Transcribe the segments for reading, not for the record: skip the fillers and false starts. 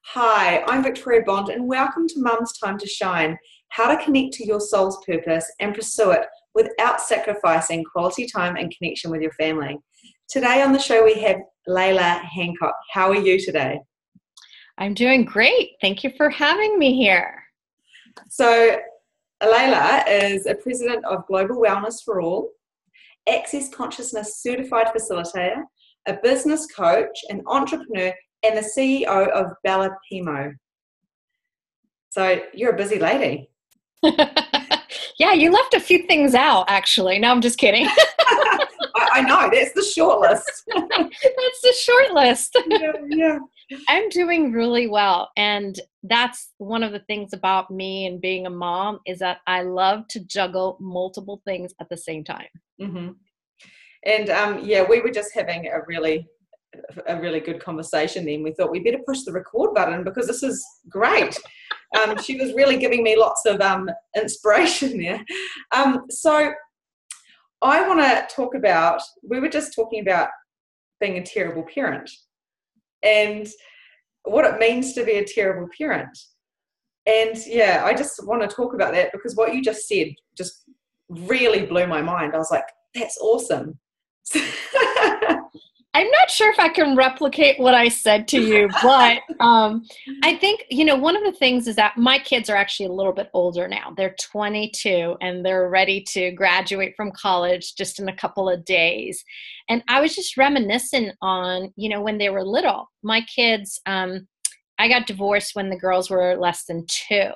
Hi, I'm Victoria Bond, and welcome to Mum's Time to Shine, how to connect to your soul's purpose and pursue it without sacrificing quality time and connection with your family. Today on the show, we have Laleh Hancock. How are you today? I'm doing great. Thank you for having me here. So, Laleh is a president of Global Wellness for All, Access Consciousness certified facilitator, a business coach, an entrepreneur, and the CEO of Bella Pimo. So you're a busy lady. Yeah, you left a few things out, actually. No, I'm just kidding. I know, that's the short list. That's the short list. Yeah. I'm doing really well. And that's one of the things about me and being a mom is that I love to juggle multiple things at the same time. Mm-hmm. And we were just having a really good conversation then. We thought we better push the record button because this is great. She was really giving me lots of inspiration there. So I want to talk about, we were just talking about being a terrible parent and what it means to be a terrible parent. And yeah, I just want to talk about that because what you just said just really blew my mind. I was like, that's awesome. I'm not sure if I can replicate what I said to you, but I think, one of the things is that my kids are actually a little bit older now. They're 22 and they're ready to graduate from college just in a couple of days. And I was just reminiscing on, when they were little. My kids, I got divorced when the girls were less than 2.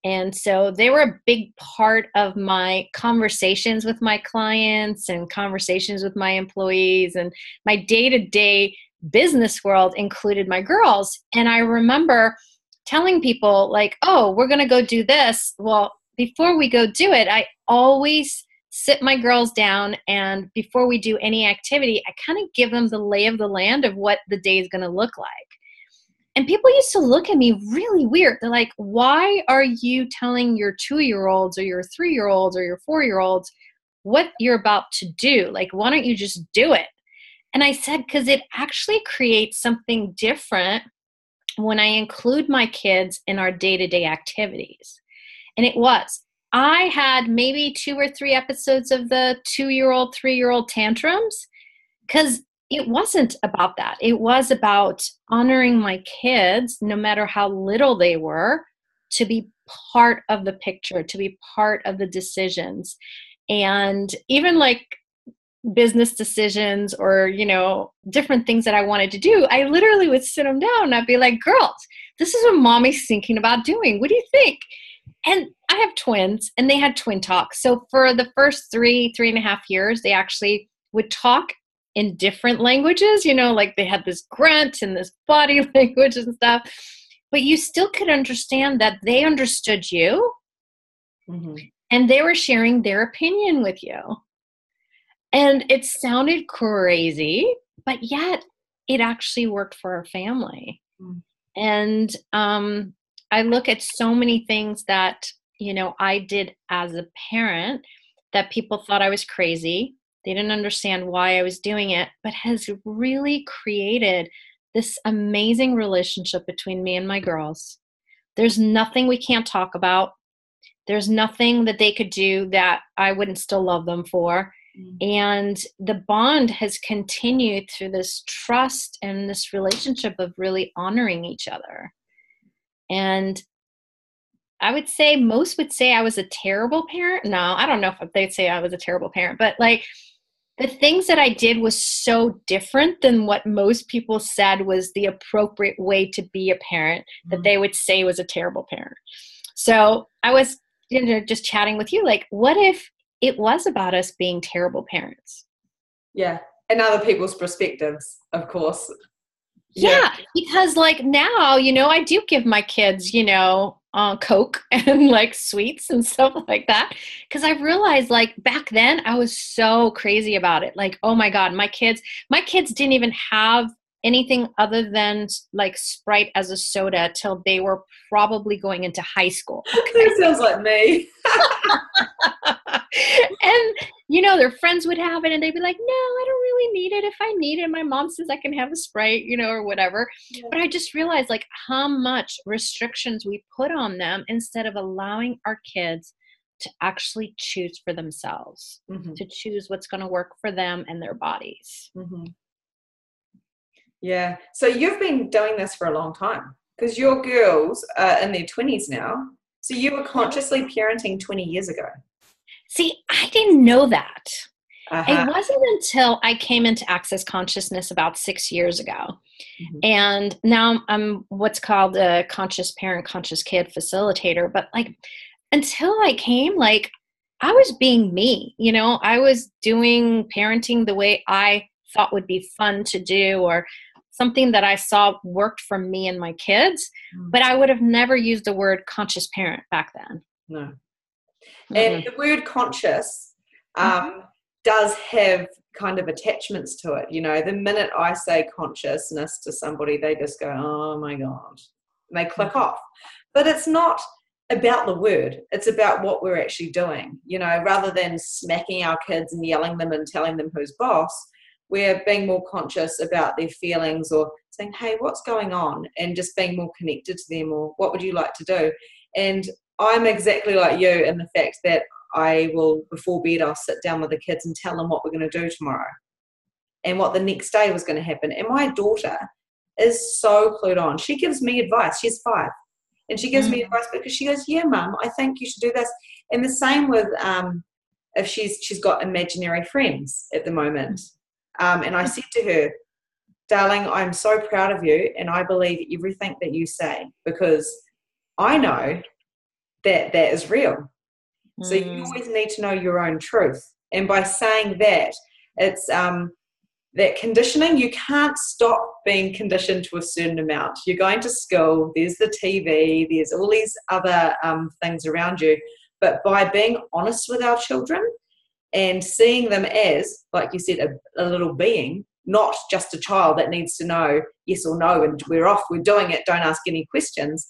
And so they were a big part of my conversations with my clients and conversations with my employees, and my day-to-day business world included my girls. And I remember telling people like, oh, we're going to go do this. Well, before we go do it, I always sit my girls down, and before we do any activity, I kind of give them the lay of the land of what the day is going to look like. And people used to look at me really weird. They're like, why are you telling your 2-year-olds or your 3-year-olds or your 4-year-olds what you're about to do? Like, why don't you just do it? And I said, because it actually creates something different when I include my kids in our day-to-day activities. And it was. I had maybe 2 or 3 episodes of the 2-year-old, 3-year-old tantrums because it wasn't about that. It was about honoring my kids, no matter how little they were, to be part of the picture, to be part of the decisions. And even like business decisions or, different things that I wanted to do, I literally would sit them down and I'd be like, girls, this is what mommy's thinking about doing. What do you think? And I have twins and they had twin talks. So for the first 3.5 years, they actually would talk in different languages, like they had this grunt and this body language and stuff, but you still could understand that they understood you. Mm-hmm. And they were sharing their opinion with you. And it sounded crazy, but yet it actually worked for our family. Mm-hmm. And I look at so many things that, I did as a parent that people thought I was crazy. They didn't understand why I was doing it, but has really created this amazing relationship between me and my girls. There's nothing we can't talk about. There's nothing that they could do that I wouldn't still love them for. Mm-hmm. And the bond has continued through this trust and this relationship of really honoring each other. And I would say most would say I was a terrible parent. No, I don't know if they'd say I was a terrible parent, but like, the things that I did was so different than what most people said was the appropriate way to be a parent, that they would say was a terrible parent. So I was, just chatting with you, like, what if it was about us being terrible parents? Yeah. And other people's perspectives, of course. Yeah. Because like now, I do give my kids, Coke and like sweets and stuff like that. Cause I realized like back then I was so crazy about it. Like, oh my God, my kids didn't even have anything other than like Sprite as a soda till they were probably going into high school. Okay. That sounds like me. And, their friends would have it and they'd be like, no, I don't really need it. If I need it, my mom says I can have a Sprite, or whatever. Yeah. But I just realized like how much restrictions we put on them instead of allowing our kids to actually choose for themselves, to choose what's going to work for them and their bodies. Yeah. So you've been doing this for a long time because your girls are in their 20s now. So you were consciously parenting 20 years ago. See, I didn't know that. Uh-huh. It wasn't until I came into Access Consciousness about 6 years ago. And now I'm what's called a conscious parent, conscious kid facilitator. But like, until I came, like, I was being me, I was doing parenting the way I thought would be fun to do, or something that I saw worked for me and my kids. But I would have never used the word conscious parent back then. No. And the word conscious does have kind of attachments to it. The minute I say consciousness to somebody, they just go, oh my God, and they click off. But it's not about the word. It's about what we're actually doing. Rather than smacking our kids and yelling them and telling them who's boss, we're being more conscious about their feelings, or saying, hey, what's going on? And just being more connected to them, or what would you like to do? And I'm exactly like you in the fact that I will, before bed, I'll sit down with the kids and tell them what we're going to do tomorrow and what the next day was going to happen. And my daughter is so clued on. She gives me advice. She's 5. And she gives me advice because she goes, yeah, Mum, I think you should do this. And the same with if she's got imaginary friends at the moment. And I said to her, darling, I'm so proud of you, and I believe everything that you say, because I know that is real. So you always need to know your own truth. And by saying that, it's that conditioning, you can't stop being conditioned to a certain amount. You're going to school, there's the TV, there's all these other things around you. But by being honest with our children and seeing them as, like you said, a little being, not just a child that needs to know yes or no, and we're off, we're doing it, don't ask any questions,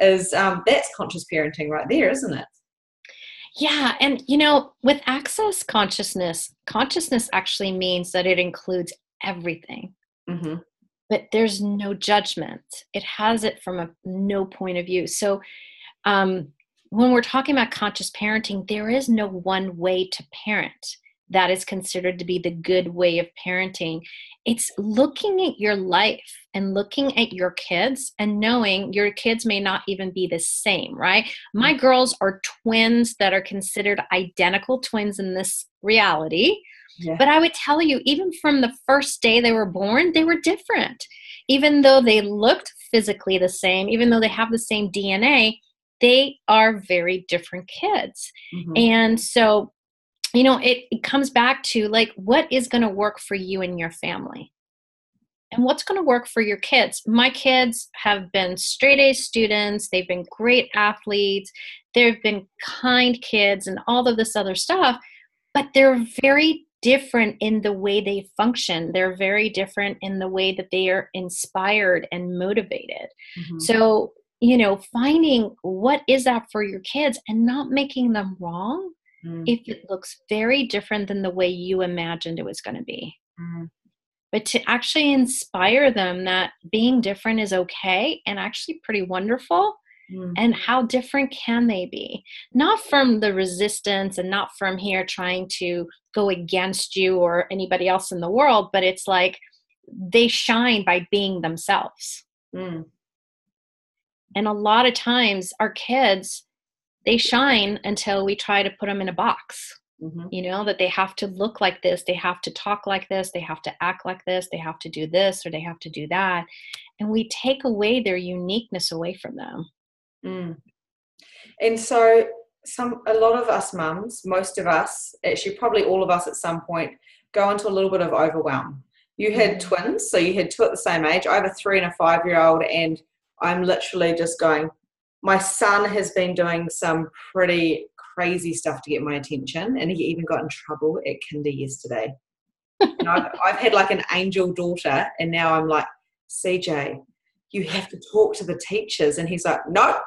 is that's conscious parenting right there, isn't it? Yeah. And, with access consciousness actually means that it includes everything. But there's no judgment. It has it from a no point of view. So when we're talking about conscious parenting, there is no one way to parent that is considered to be the good way of parenting. It's looking at your life and looking at your kids and knowing your kids may not even be the same, right? My girls are twins that are considered identical twins in this reality. Yeah. But I would tell you, even from the first day they were born, they were different. Even though they looked physically the same, even though they have the same DNA, they are very different kids. And so, it comes back to like, what is going to work for you and your family? And what's going to work for your kids? My kids have been straight A students. They've been great athletes. They've been kind kids and all of this other stuff, but they're very different in the way they function. They're very different in the way that they are inspired and motivated. So, finding what is that for your kids and not making them wrong if it looks very different than the way you imagined it was going to be. But to actually inspire them that being different is okay and actually pretty wonderful. And how different can they be? Not from the resistance and not from here trying to go against you or anybody else in the world, but it's like they shine by being themselves. And a lot of times our kids, they shine until we try to put them in a box, that they have to look like this, they have to talk like this, they have to act like this, they have to do this, or they have to do that. And we take away their uniqueness away from them. And so a lot of us mums, most of us, actually probably all of us at some point, go into a little bit of overwhelm. You had twins, so you had 2 at the same age. I have a 3 and a 5-year-old, and I'm literally just going, my son has been doing some pretty crazy stuff to get my attention, and he even got in trouble at kinder yesterday. And I've had like an angel daughter, and now I'm like, CJ, you have to talk to the teachers. And he's like, no,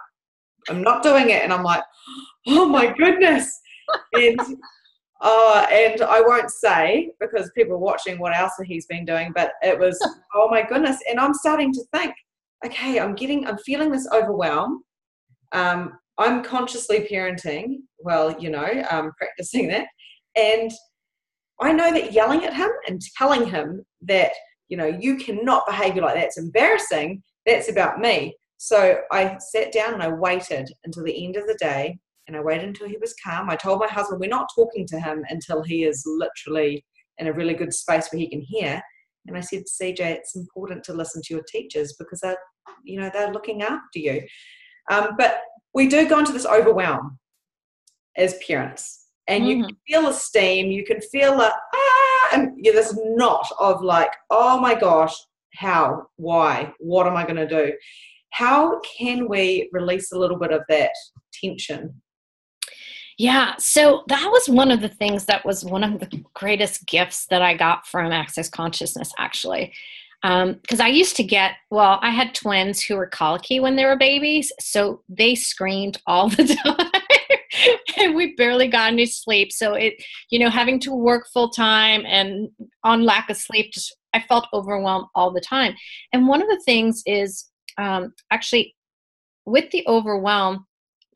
I'm not doing it. And I'm like, oh my goodness. And and I won't say, because people are watching, what else he's been doing, but it was, oh my goodness. And I'm starting to think, okay, I'm feeling this overwhelm. I'm consciously parenting, well, practicing that. And I know that yelling at him and telling him that, you cannot behave like that, it's embarrassing, that's about me. So I sat down and I waited until the end of the day, and I waited until he was calm. I told my husband, we're not talking to him until he is literally in a really good space where he can hear. And I said, CJ, it's important to listen to your teachers because they're looking after you. But we do go into this overwhelm as parents, and you can feel the steam, you can feel this knot of like, oh my gosh, how, why, what am I going to do? How can we release a little bit of that tension? Yeah, so that was one of the things that was one of the greatest gifts that I got from Access Consciousness, actually. Because I used to I had twins who were colicky when they were babies, so they screamed all the time, and we barely got any sleep. So having to work full time and on lack of sleep, I felt overwhelmed all the time. And one of the things is actually with the overwhelm,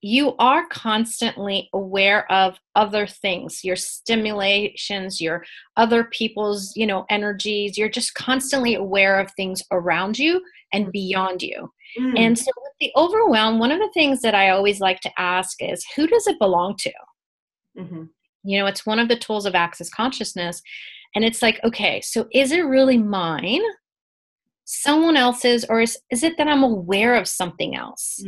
you are constantly aware of other things, your stimulations, your other people's, energies. You're just constantly aware of things around you and beyond you. And so with the overwhelm, one of the things that I always like to ask is, who does it belong to? It's one of the tools of Access Consciousness. And it's like, okay, so is it really mine, someone else's, or is it that I'm aware of something else?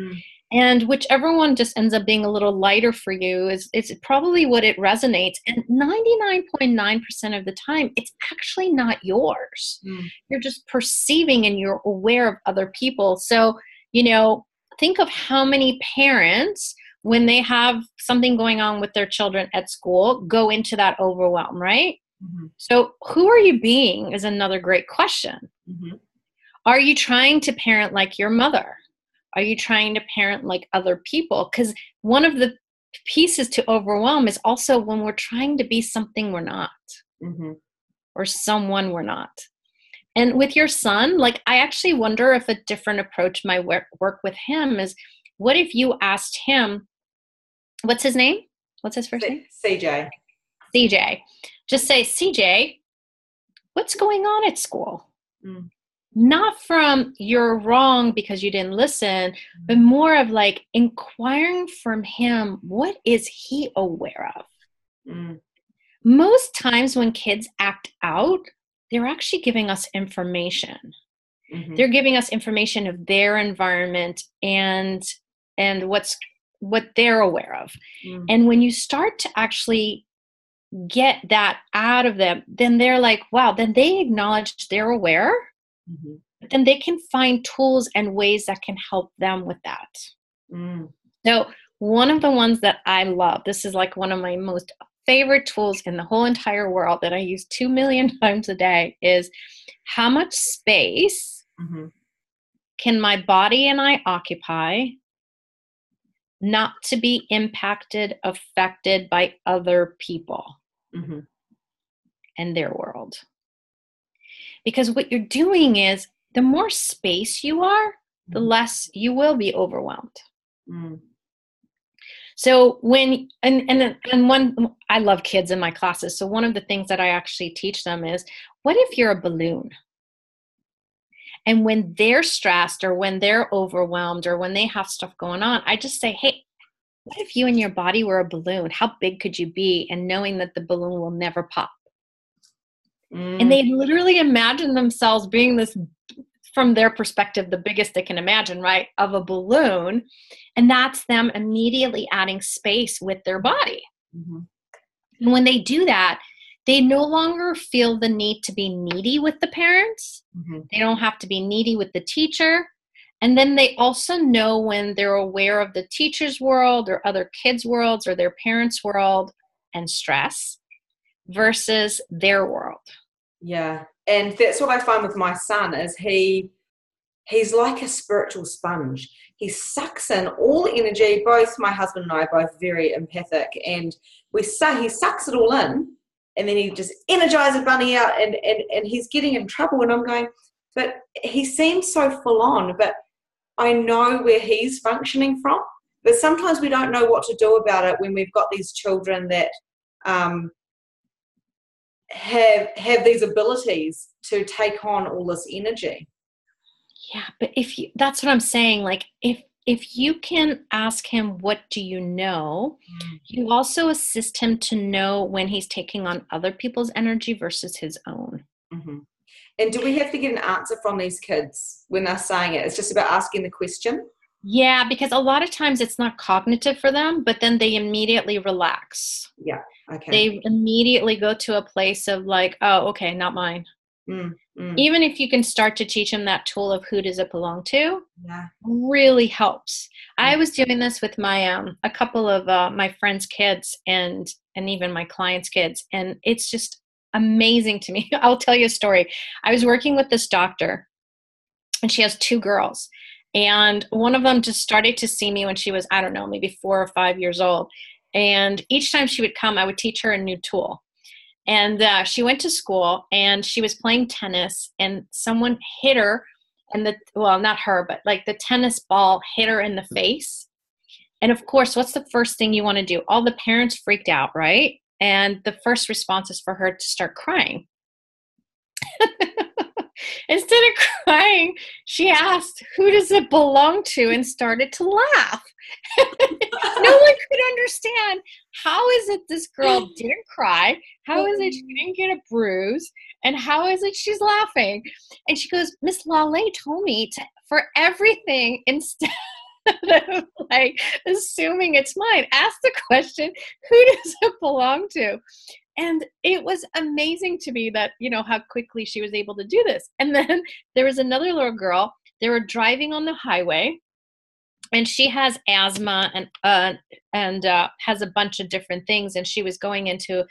And whichever one just ends up being a little lighter for you is probably what it resonates. And 99.9% of the time, it's actually not yours. You're just perceiving and you're aware of other people. So, think of how many parents, when they have something going on with their children at school, go into that overwhelm, right? So who are you being is another great question. Are you trying to parent like your mother? Are you trying to parent like other people? Because one of the pieces to overwhelm is also when we're trying to be something we're not, or someone we're not. And with your son, like, I actually wonder if a different approach might work with him is, what if you asked him, what's his name? What's his first name? CJ. CJ. Just say, CJ, what's going on at school? Not from you're wrong because you didn't listen, but more of like inquiring from him, what is he aware of? Most times when kids act out, they're actually giving us information. They're giving us information of their environment and what they're aware of. And when you start to actually get that out of them, then they're like, wow, then they acknowledge they're aware. But then they can find tools and ways that can help them with that. So one of the ones that I love, this is like one of my most favorite tools in the whole entire world that I use 2 million times a day, is how much space can my body and I occupy not to be impacted, affected by other people and their world. Because what you're doing is, the more space you are, the less you will be overwhelmed. So when, and I love kids in my classes. So one of the things that I actually teach them is, what if you're a balloon? And when they're stressed or when they're overwhelmed or when they have stuff going on, I just say, hey, what if you and your body were a balloon? How big could you be? And knowing that the balloon will never pop. And they literally imagine themselves being this, from their perspective, the biggest they can imagine, right, of a balloon. And that's them immediately adding space with their body. And when they do that, they no longer feel the need to be needy with the parents. They don't have to be needy with the teacher. And then they also know when they're aware of the teacher's world or other kids' worlds or their parents' world and stress versus their world. Yeah. And that's what I find with my son is he's like a spiritual sponge. He sucks in all the energy. Both my husband and I are both very empathic, and he sucks it all in, and then he just energizes Bunny out, and he's getting in trouble. And I'm going, but he seems so full on, but I know where he's functioning from. But sometimes we don't know what to do about it when we've got these children that have these abilities to take on all this energy. Yeah, but that's what I'm saying. Like, if you can ask him, what do you know? You also assist him to know when he's taking on other people's energy versus his own. Mm-hmm. And do we have to get an answer from these kids when they're saying it? It's just about asking the question? Yeah, because a lot of times it's not cognitive for them, but then they immediately relax. Yeah, okay. They immediately go to a place of like, oh, okay, not mine. Even if you can start to teach them that tool of who does it belong to, really helps. I was doing this with my a couple of my friends' kids and even my clients' kids, and it's just amazing to me. I'll tell you a story. I was working with this doctor, and she has 2 girls, and one of them just started to see me when she was, I don't know, maybe 4 or 5 years old. And each time she would come, I would teach her a new tool. And she went to school, and she was playing tennis, and someone hit her, and not her, but like the tennis ball hit her in the face. And of course, what's the first thing you want to do? All the parents freaked out, right? And the first response is for her to start crying. Instead of crying, she asked, who does it belong to? And started to laugh. No one could understand, how is it this girl didn't cry? How is it she didn't get a bruise? And how is it she's laughing? And she goes, Miss Laleh told me for everything, instead of like assuming it's mine, ask the question, who does it belong to? And it was amazing to me that, how quickly she was able to do this. And then there was another little girl. They were driving on the highway, and she has asthma and has a bunch of different things. And she was going into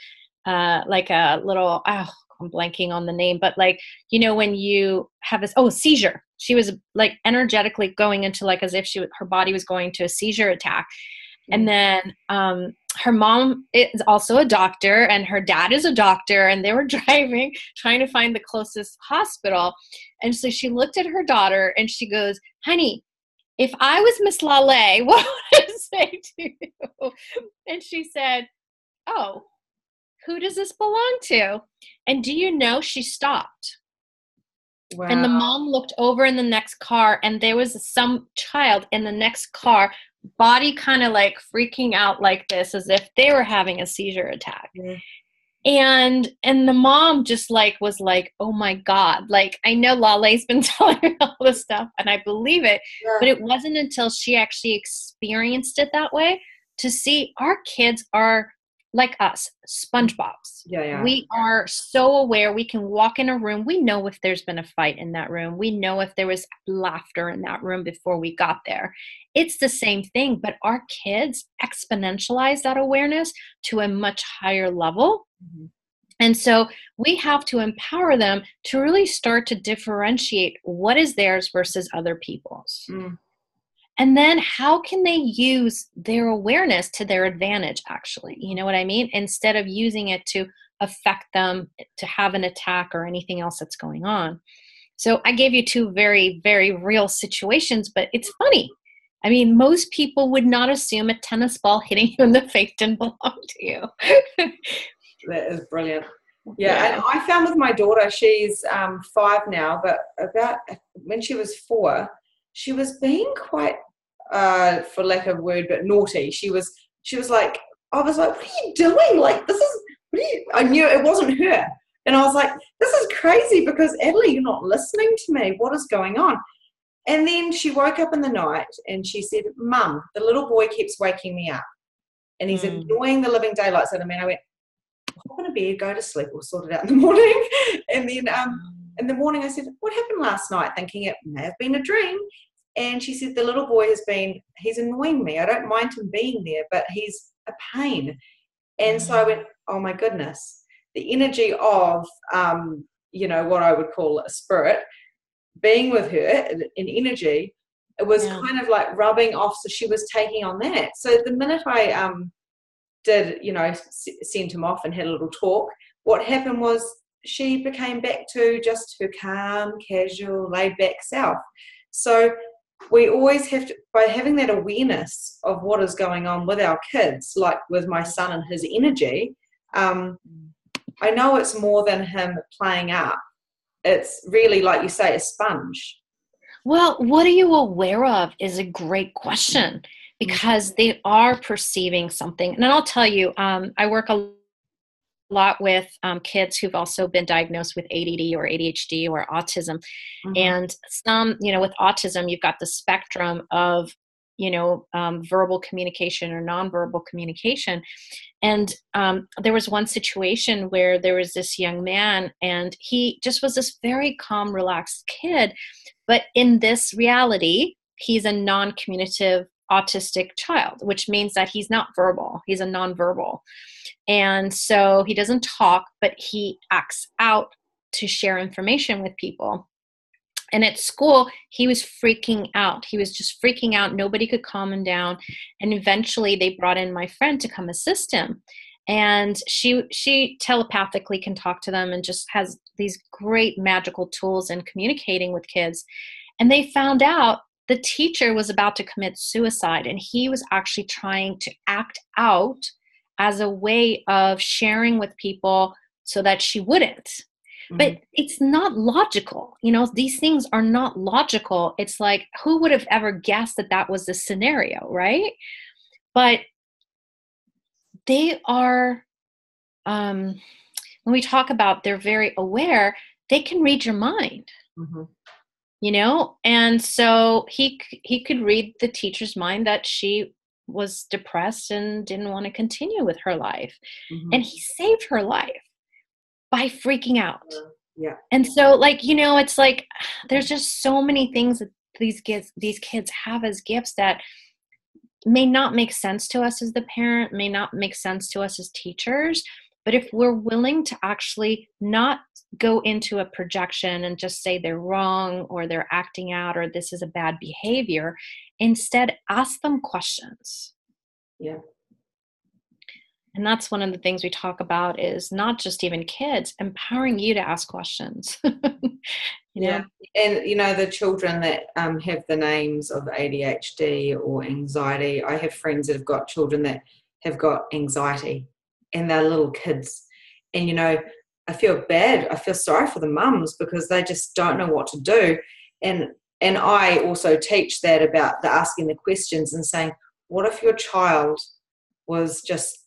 like a little, I'm blanking on the name, but like, when you have a seizure, she was like energetically going into like as if her body was going to a seizure attack. And then her mom is also a doctor, and her dad is a doctor, and they were driving, trying to find the closest hospital. And so she looked at her daughter, and she goes, honey, if I was Miss Laleh, what would I say to you? And she said, oh, who does this belong to? And do you know, she stopped. Wow. And the mom looked over in the next car, and there was some child in the next car, body kind of like freaking out like this, as if they were having a seizure attack. Yeah. And the mom just like was like, oh my God, like, I know Laleh's been telling me all this stuff, and I believe it, but it wasn't until she actually experienced it that way to see our kids are like us, SpongeBobs. Yeah. We are so aware. We can walk in a room. We know if there's been a fight in that room. We know if there was laughter in that room before we got there. It's the same thing, but our kids exponentialize that awareness to a much higher level. Mm-hmm. And so we have to empower them to really start to differentiate what is theirs versus other people's. Mm. And then how can they use their awareness to their advantage, actually? You know what I mean? Instead of using it to affect them, to have an attack or anything else that's going on. So I gave you 2 very, very real situations, but it's funny. I mean, most people would not assume a tennis ball hitting you in the face didn't belong to you. That is brilliant. Yeah, and I found with my daughter, she's 5 now, but about when she was 4, she was being quite, for lack of a word, but naughty. She was like, I was like, what are you doing? Like, I knew it wasn't her. And I was like, this is crazy because Adelaide, you're not listening to me. What is going on? And then she woke up in the night and she said, Mum, the little boy keeps waking me up and he's annoying the living daylights out of me. And I went, hop in a bed, go to sleep, we'll sort it out in the morning. And then in the morning I said, what happened last night? Thinking it may have been a dream. And she said, the little boy he's annoying me. I don't mind him being there, but he's a pain. And so I went, oh my goodness, the energy of, what I would call a spirit being with her in energy, it was kind of like rubbing off. So she was taking on that. So the minute I did, send him off and had a little talk, what happened was she became back to just her calm, casual, laid back self. So we always have to, by having that awareness of what is going on with our kids, like with my son and his energy, I know it's more than him playing up. It's really, like you say, a sponge. Well, what are you aware of is a great question, because they are perceiving something. And I'll tell you, I work a lot with kids who've also been diagnosed with ADD or ADHD or autism. And some, with autism, you've got the spectrum of, verbal communication or nonverbal communication. And there was one situation where there was this young man, and he just was this very calm, relaxed kid. But in this reality, he's a non-communicative autistic child, which means that he's not verbal. He's a nonverbal. And so he doesn't talk, but he acts out to share information with people. And at school, he was freaking out. He was just freaking out. Nobody could calm him down. And eventually they brought in my friend to come assist him. And she telepathically can talk to them and just has these great magical tools in communicating with kids. And they found out the teacher was about to commit suicide, and he was actually trying to act out as a way of sharing with people so that she wouldn't. But it's not logical. These things are not logical. It's like, who would have ever guessed that that was the scenario, right? But they are, when we talk about they're very aware, they can read your mind, and so he could read the teacher's mind that she was depressed and didn't want to continue with her life. And he saved her life by freaking out. Yeah. And so, it's like there's just so many things that these kids have as gifts that may not make sense to us as the parent, may not make sense to us as teachers. But if we're willing to actually not go into a projection and just say they're wrong or they're acting out or this is a bad behavior, instead ask them questions. Yeah. And that's one of the things we talk about, is not just even kids, empowering you to ask questions. Yeah. And, the children that have the names of ADHD or anxiety, I have friends that have got children that have got anxiety, and they're little kids. And, I feel bad. I feel sorry for the mums because they just don't know what to do. And I also teach that about the asking the questions and saying, what if your child was just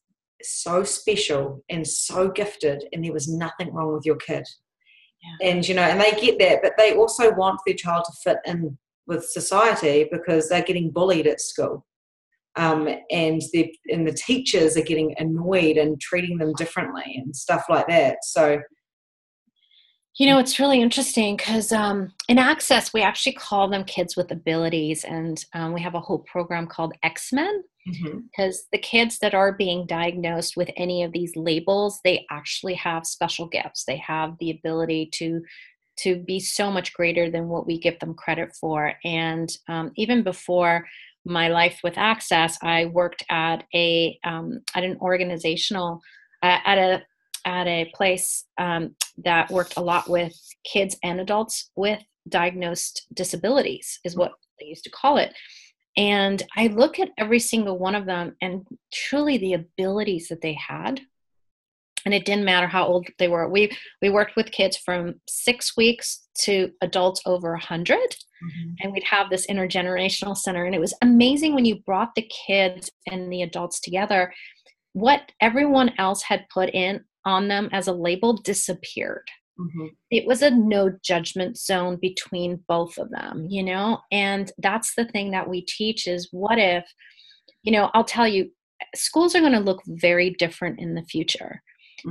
so special and so gifted and there was nothing wrong with your kid? And and they get that, but they also want their child to fit in with society because they're getting bullied at school, and the teachers are getting annoyed and treating them differently and stuff like that. So it's really interesting because in Access we actually call them kids with abilities, and we have a whole program called X-Men. Because the kids that are being diagnosed with any of these labels, they actually have special gifts. They have the ability to be so much greater than what we give them credit for. And even before my life with Access, I worked at an organizational at a place that worked a lot with kids and adults with diagnosed disabilities, is what they used to call it. And I look at every single one of them and truly the abilities that they had. And it didn't matter how old they were. We worked with kids from 6 weeks to adults over 100. And we'd have this intergenerational center. And it was amazing when you brought the kids and the adults together, what everyone else had put in on them as a label disappeared. It was a no judgment zone between both of them, and that's the thing that we teach is, what if, I'll tell you, schools are going to look very different in the future.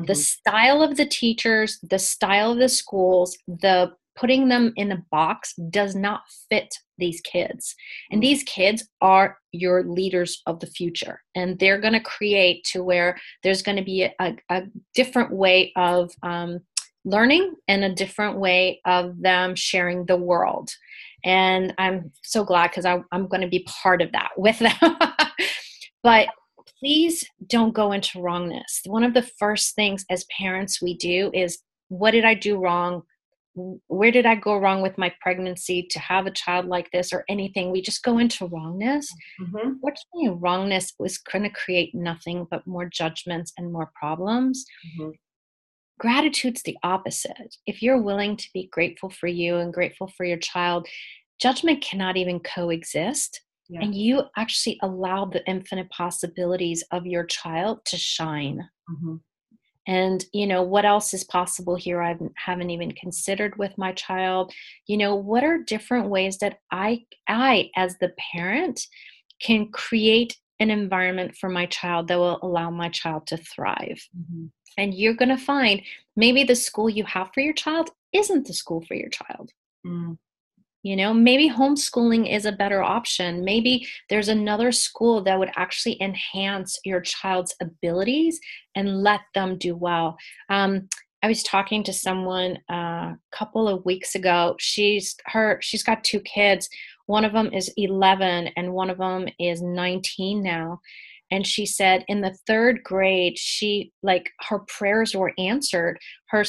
The style of the teachers, the style of the schools, the putting them in a box does not fit these kids. And these kids are your leaders of the future. And they're going to create to where there's going to be a different way of learning and a different way of them sharing the world. And I'm so glad because I'm going to be part of that with them. But please don't go into wrongness. One of the first things as parents we do is, what did I do wrong? Where did I go wrong with my pregnancy to have a child like this or anything? We just go into wrongness. Mm-hmm. Fortunately, wrongness is going to create nothing but more judgments and more problems. Mm-hmm. Gratitude's the opposite. If you're willing to be grateful for you and grateful for your child, judgment cannot even coexist. Yeah. And you actually allow the infinite possibilities of your child to shine. Mm-hmm. And, what else is possible here I haven't even considered with my child? What are different ways that I as the parent, can create an environment for my child that will allow my child to thrive? Mm-hmm. And you're going to find maybe the school you have for your child isn't the school for your child. Mm. Maybe homeschooling is a better option. Maybe there's another school that would actually enhance your child's abilities and let them do well. I was talking to someone a couple of weeks ago. She's got 2 kids. One of them is 11 and one of them is 19 now. And she said in the 3rd grade, her prayers were answered. Her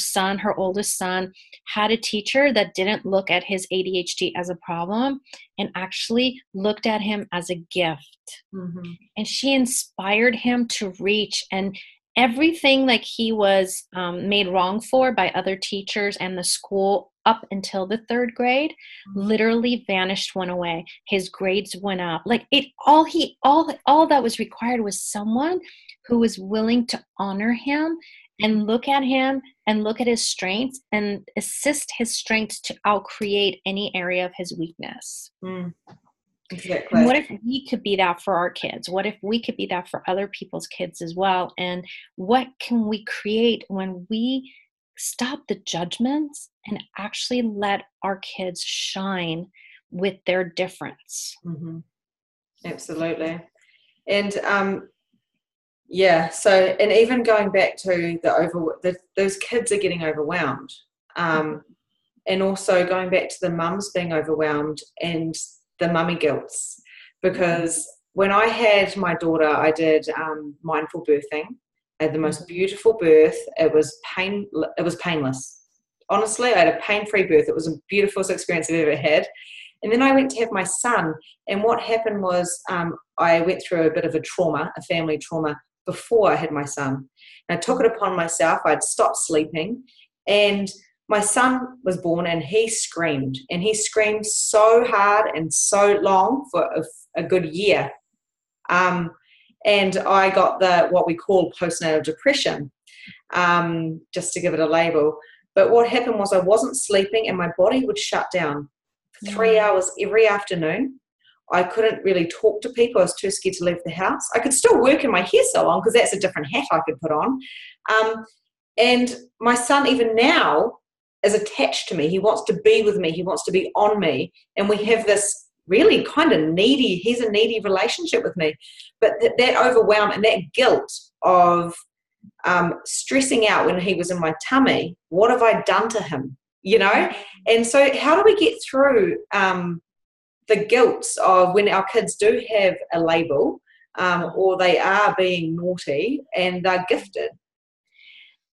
oldest son, had a teacher that didn't look at his ADHD as a problem and actually looked at him as a gift. Mm-hmm. And she inspired him to reach, and everything like he was made wrong for by other teachers and the school up until the 3rd grade literally vanished, went away. His grades went up. Like all that was required was someone who was willing to honor him and look at him and look at his strengths and assist his strengths to outcreate any area of his weakness. Mm. Exactly. And what if we could be that for our kids? What if we could be that for other people's kids as well? And what can we create when we stop the judgments and actually let our kids shine with their difference? Mm-hmm. Absolutely. And so, and even going back to those kids are getting overwhelmed, and also going back to the mums being overwhelmed and the mummy guilts, because when I had my daughter, I did mindful birthing. I had the most beautiful birth. It was painless. Honestly, I had a pain-free birth. It was a beautiful experience I've ever had. And then I went to have my son, and what happened was I went through a bit of a family trauma, before I had my son. And I took it upon myself. I'd stopped sleeping, and my son was born, and he screamed so hard and so long for a good year. And I got what we call postnatal depression, just to give it a label. But what happened was I wasn't sleeping, and my body would shut down for 3 hours every afternoon. I couldn't really talk to people. I was too scared to leave the house. I could still work in my hair salon because that's a different hat I could put on. And my son, even now, is attached to me. He wants to be with me. He wants to be on me. And we have this really kind of he's a needy relationship with me. But that overwhelm and that guilt of stressing out when he was in my tummy, what have I done to him? And so how do we get through the guilt of when our kids do have a label, or they are being naughty and they're gifted?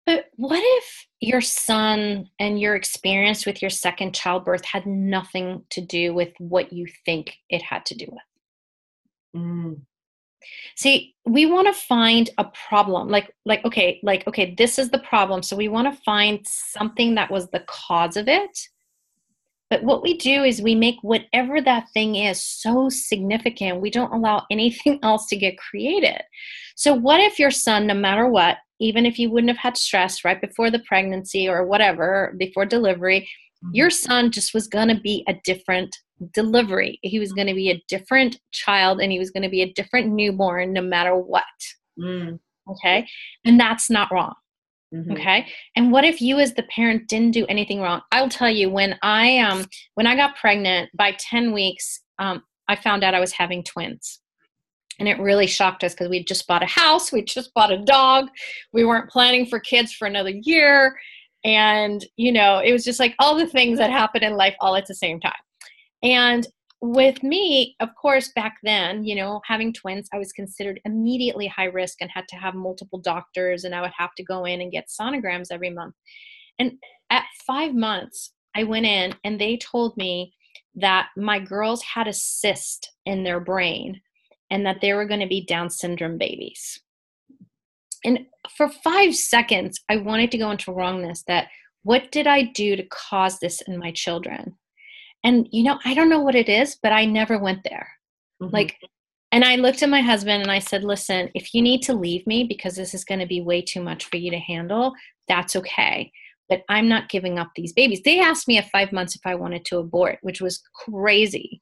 But what if your son and your experience with your second childbirth had nothing to do with what you think it had to do with? See, we want to find a problem. Okay, this is the problem. So we want to find something that was the cause of it. But what we do is we make whatever that thing is so significant, we don't allow anything else to get created. So what if your son, no matter what, even if you wouldn't have had stress right before the pregnancy or whatever, before delivery, your son just was going to be a different delivery. He was going to be a different child, and he was going to be a different newborn no matter what. Okay? And that's not wrong. Okay. And what if you as the parent didn't do anything wrong? I'll tell you, when I got pregnant, by 10 weeks, I found out I was having twins. And it really shocked us because we just bought a house. We just bought a dog. We weren't planning for kids for another year. And, it was just like all the things that happen in life all at the same time. And with me, of course, back then, having twins, I was considered immediately high risk and had to have multiple doctors, and I would have to go in and get sonograms every month. And at 5 months, I went in and they told me that my girls had a cyst in their brain and that they were going to be Down syndrome babies. And for 5 seconds, I wanted to go into wrongness that what did I do to cause this in my children? And, I don't know what it is, but I never went there. Mm-hmm. And I looked at my husband and I said, listen, if you need to leave me because this is going to be way too much for you to handle, that's okay. But I'm not giving up these babies. They asked me at 5 months if I wanted to abort, which was crazy.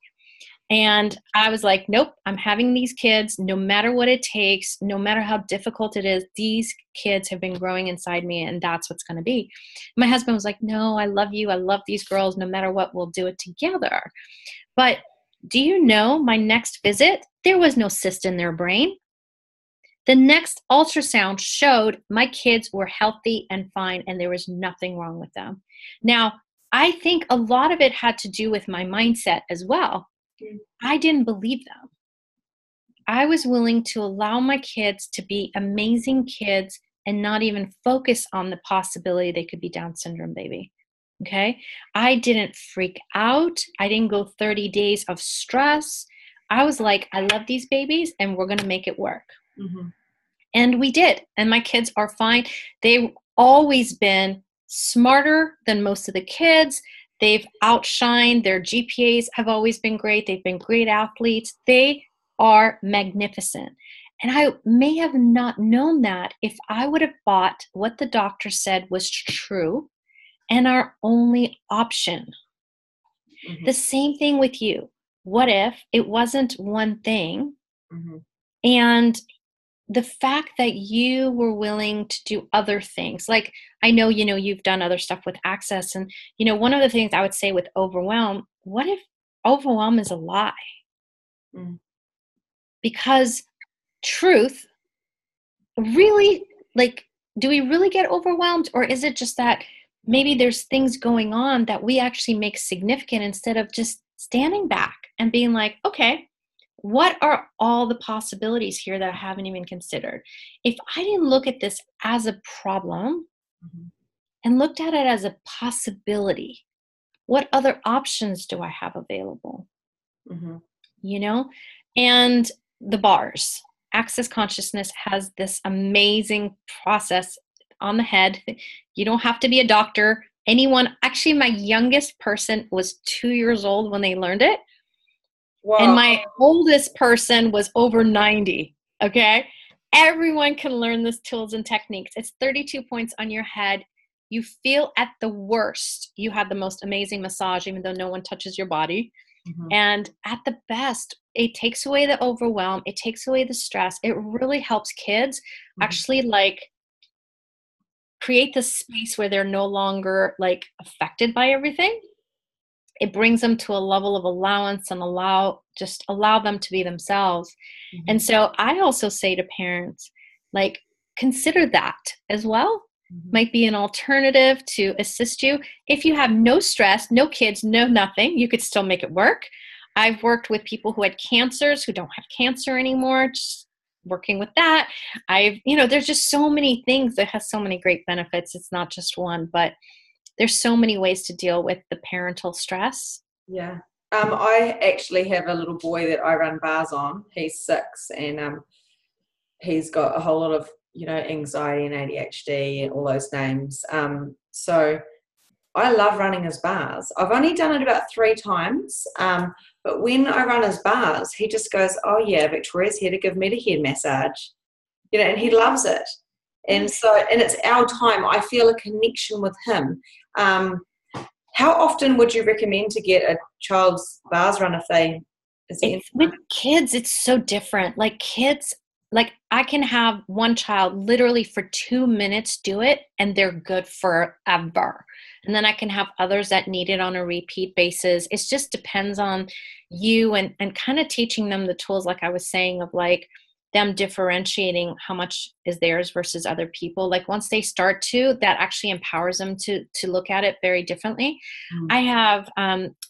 And I was like, nope, I'm having these kids no matter what it takes, no matter how difficult it is. These kids have been growing inside me, and that's what's going to be. My husband was like, no, I love you. I love these girls. No matter what, we'll do it together. But do you know, my next visit, there was no cyst in their brain. The next ultrasound showed my kids were healthy and fine, and there was nothing wrong with them. Now, I think a lot of it had to do with my mindset as well. I didn't believe them. I was willing to allow my kids to be amazing kids and not even focus on the possibility they could be Down syndrome baby. Okay? I didn't freak out. I didn't go 30 days of stress. I was like, I love these babies and we're going to make it work. Mm-hmm. And we did. And my kids are fine. They've always been smarter than most of the kids. They've outshined. Their GPAs have always been great. They've been great athletes. They are magnificent. And I may have not known that if I would have bought what the doctor said was true and our only option. Mm-hmm. The same thing with you. What if it wasn't one thing? Mm-hmm. And the fact that you were willing to do other things, like I know, you've done other stuff with Access. And, one of the things I would say with overwhelm, what if overwhelm is a lie? Mm. Because truth, really, do we really get overwhelmed? Or is it just that maybe there's things going on that we actually make significant instead of just standing back and being like, okay, what are all the possibilities here that I haven't even considered? If I didn't look at this as a problem mm-hmm. and looked at it as a possibility, what other options do I have available? Mm-hmm. And the bars. Access Consciousness has this amazing process on the head. You don't have to be a doctor. Actually, my youngest person was 2 years old when they learned it. Wow. And my oldest person was over 90, okay? Everyone can learn these tools and techniques. It's 32 points on your head. You feel at the worst, you have the most amazing massage, even though no one touches your body. Mm-hmm. And at the best, it takes away the overwhelm. It takes away the stress. It really helps kids mm-hmm. actually create this space where they're no longer affected by everything. It brings them to a level of allowance and allow them to be themselves. Mm-hmm. And so I also say to parents, consider that as well. Mm-hmm. Might be an alternative to assist you. If you have no stress, no kids, no nothing, you could still make it work. I've worked with people who had cancers, who don't have cancer anymore, just working with that. There's just so many things that has so many great benefits. It's not just one, but there's so many ways to deal with the parental stress. Yeah. I actually have a little boy that I run bars on. He's 6 and he's got a whole lot of, anxiety and ADHD and all those names. So I love running his bars. I've only done it about 3 times. But when I run his bars, he just goes, oh yeah, Victoria's here to give me the head massage, and he loves it. And it's our time. I feel a connection with him. How often would you recommend to get a child's bars run with kids, it's so different. Kids, I can have one child literally for 2 minutes do it and they're good forever. And then I can have others that need it on a repeat basis. It just depends on you and kind of teaching them the tools, like I was saying, of them differentiating how much is theirs versus other people. Like once they start to, that actually empowers them to look at it very differently. I have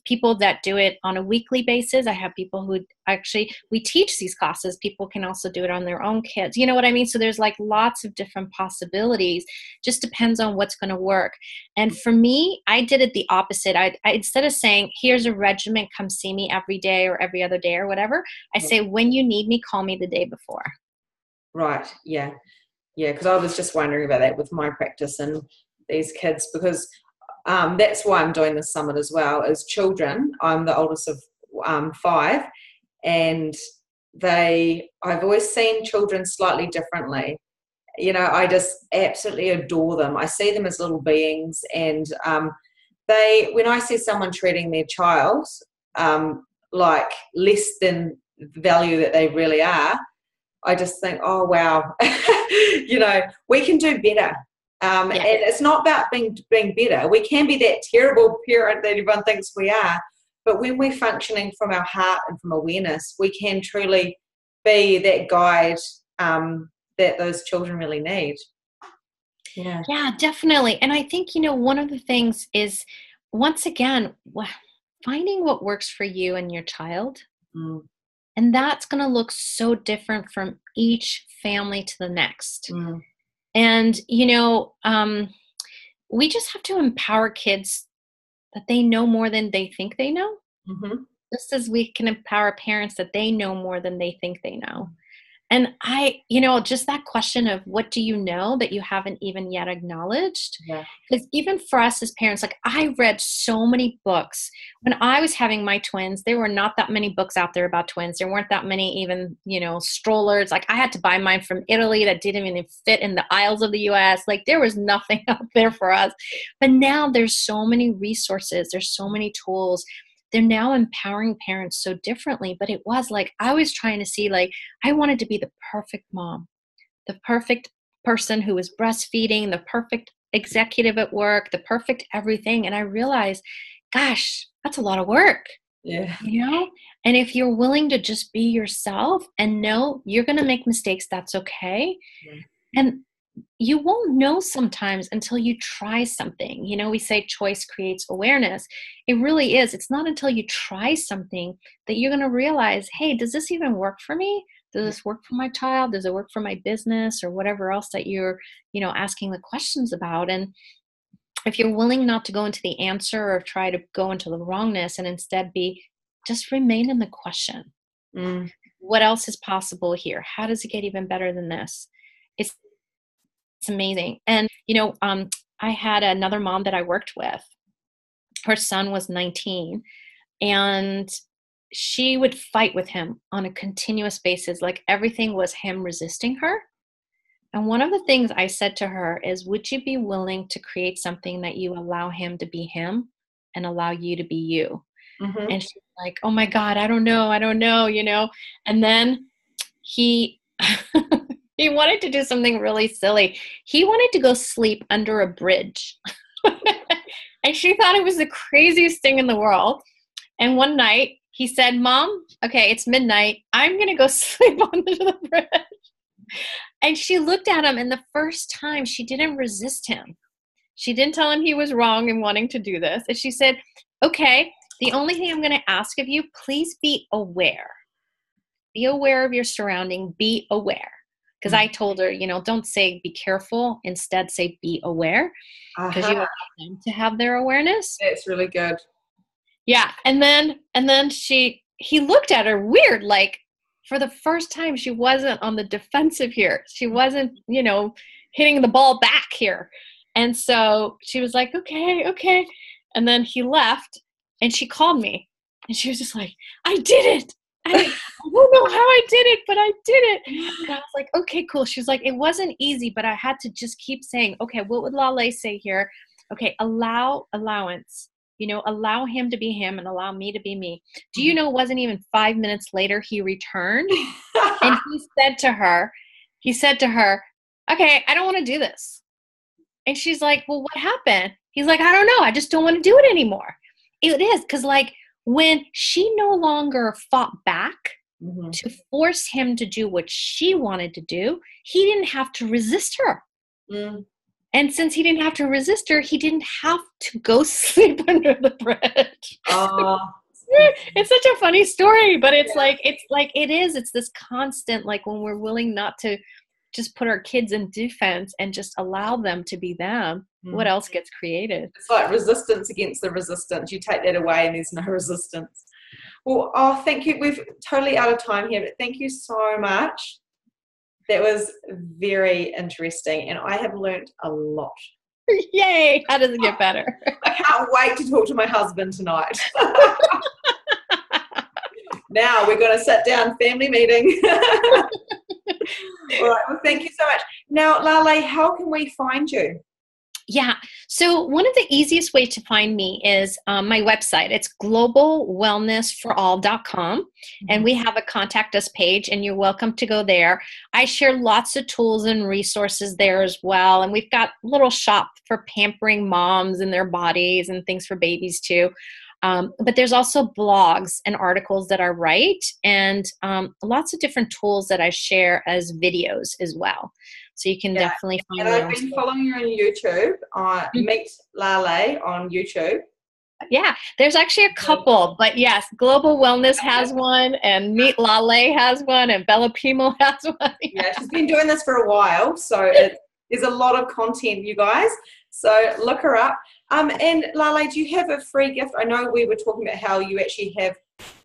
people that do it on a weekly basis. I have people who actually, we teach these classes. People can also do it on their own kids. You know what I mean? So there's like lots of different possibilities. Just depends on what's going to work. And for me, I did it the opposite. I instead of saying, here's a regimen, come see me every day or every other day or whatever, I say, when you need me, call me the day before. Right. Yeah. Yeah. Because I was just wondering about that with my practice and these kids, because that's why I'm doing this summit as well, is children. I'm the oldest of 5, and I've always seen children slightly differently. You know, I just absolutely adore them. I see them as little beings, and when I see someone treating their child like less than the value that they really are, I just think, oh, wow, you know, we can do better. And it's not about being better. We can be that terrible parent that everyone thinks we are, but when we're functioning from our heart and from awareness, we can truly be that guide that those children really need. Yeah, definitely. And I think, you know, one of the things is, once again, finding what works for you and your child. And that's going to look so different from each family to the next. And, you know, we just have to empower kids that they know more than they think they know. Just as we can empower parents that they know more than they think they know. And you know, just that question of what do you know that you haven't even yet acknowledged? Because even for us as parents, like I read so many books. When I was having my twins, there were not that many books out there about twins. There weren't that many even, you know, strollers. Like I had to buy mine from Italy that didn't even fit in the aisles of the US. Like there was nothing out there for us. But now there's so many resources. There's so many tools. They're now empowering parents so differently, but it was like, I was trying to see, like, I wanted to be the perfect mom, the perfect person who was breastfeeding, the perfect executive at work, the perfect everything. And I realized, gosh, that's a lot of work. You know? And if you're willing to just be yourself and know you're going to make mistakes, that's okay. And you won't know sometimes until you try something. You know, we say choice creates awareness. It really is. It's not until you try something that you're going to realize, hey, does this even work for me? Does this work for my child? Does it work for my business or whatever else that you're, you know, asking the questions about? And if you're willing not to go into the answer or try to go into the wrongness and instead just remain in the question. What else is possible here? How does it get even better than this? It's amazing. And, you know, I had another mom that I worked with. Her son was 19 and she would fight with him on a continuous basis. Like everything was him resisting her. And one of the things I said to her is, would you be willing to create something that you allow him to be him and allow you to be you? And she's like, oh my God, I don't know, you know? And then he wanted to do something really silly. He wanted to go sleep under a bridge. And she thought it was the craziest thing in the world. And one night he said, Mom, okay, it's midnight. I'm going to go sleep under the bridge. And she looked at him, and the first time she didn't resist him. She didn't tell him he was wrong in wanting to do this. And she said, okay, the only thing I'm going to ask of you, please be aware. Be aware of your surrounding. Be aware. Because I told her, you know, don't say be careful. Instead, say be aware. Because you want them to have their awareness. That's really good. Yeah. And then he looked at her weird, like for the first time, she wasn't on the defensive here. She wasn't, you know, hitting the ball back here. And so she was like, okay. And then he left and she called me and she was just like, I did it. I don't know how I did it, but I did it. And I was like, okay, cool. She was like, it wasn't easy, but I had to just keep saying, okay, what would Laleh say here? Okay, allowance. You know, allow him to be him and allow me to be me. Do you know it wasn't even 5 minutes later he returned and he said to her, okay, I don't want to do this. And she's like, well, what happened? He's like, I don't know. I just don't want to do it anymore. It is because like when she no longer fought back, Mm-hmm. to force him to do what she wanted to do. He didn't have to resist her. Mm. And since he didn't have to resist her, he didn't have to go sleep under the bridge. Oh. It's such a funny story, but it's this constant, like when we're willing not to just put our kids in defense and just allow them to be them, what else gets created? It's like resistance against the resistance. You take that away and there's no resistance. Well, thank you. We've totally out of time here, but thank you so much. That was very interesting, and I have learned a lot. Yay! How does it get better? I can't wait to talk to my husband tonight. Now we're going to sit down, family meeting. All right, well, thank you so much. Now, Laleh, how can we find you? Yeah. So one of the easiest ways to find me is my website. It's globalwellnessforall.com. And we have a contact us page, and you're welcome to go there. I share lots of tools and resources there as well. And we've got a little shop for pampering moms and their bodies and things for babies too. But there's also blogs and articles that I write, and lots of different tools that I share as videos as well. So you can definitely find me. And me. I've been following you on YouTube, Meet Laleh on YouTube. Yeah, there's actually a couple, but yes, Global Wellness has one, and Meet Laleh has one, and Bella Pimo has one. Yeah, she's been doing this for a while, so there's a lot of content, you guys. So look her up. And Laleh, do you have a free gift? I know we were talking about how you actually have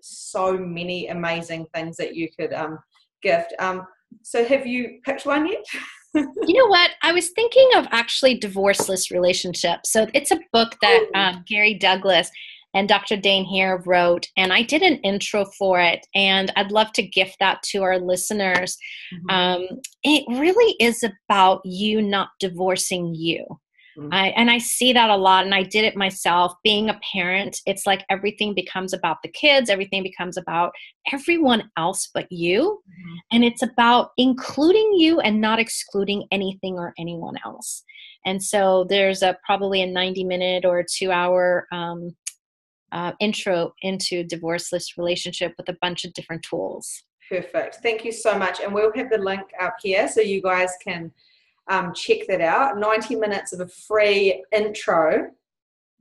so many amazing things that you could gift. So have you picked one yet? You know what? I was thinking of actually Divorceless Relationships. So it's a book that Gary Douglas and Dr. Dane Hare wrote, and I did an intro for it, and I'd love to gift that to our listeners. It really is about you not divorcing you. I see that a lot, and I did it myself. Being a parent, it's like everything becomes about the kids, everything becomes about everyone else but you, and it's about including you and not excluding anything or anyone else. And so there's probably a 90-minute or a 2-hour intro into Divorceless Relationship with a bunch of different tools. Perfect. Thank you so much. And we'll have the link up here so you guys can check that out. 90 minutes of a free intro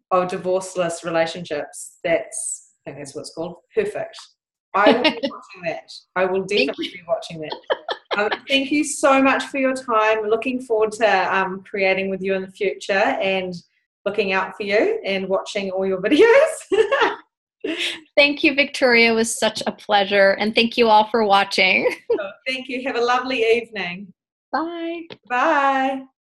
of Divorceless Relationships. I think that's what it's called. Perfect. I will be watching that. I will definitely be watching that. Thank you so much for your time. Looking forward to creating with you in the future, and looking out for you and watching all your videos. Thank you, Victoria. It was such a pleasure. And thank you all for watching. Thank you. Have a lovely evening. Bye. Bye.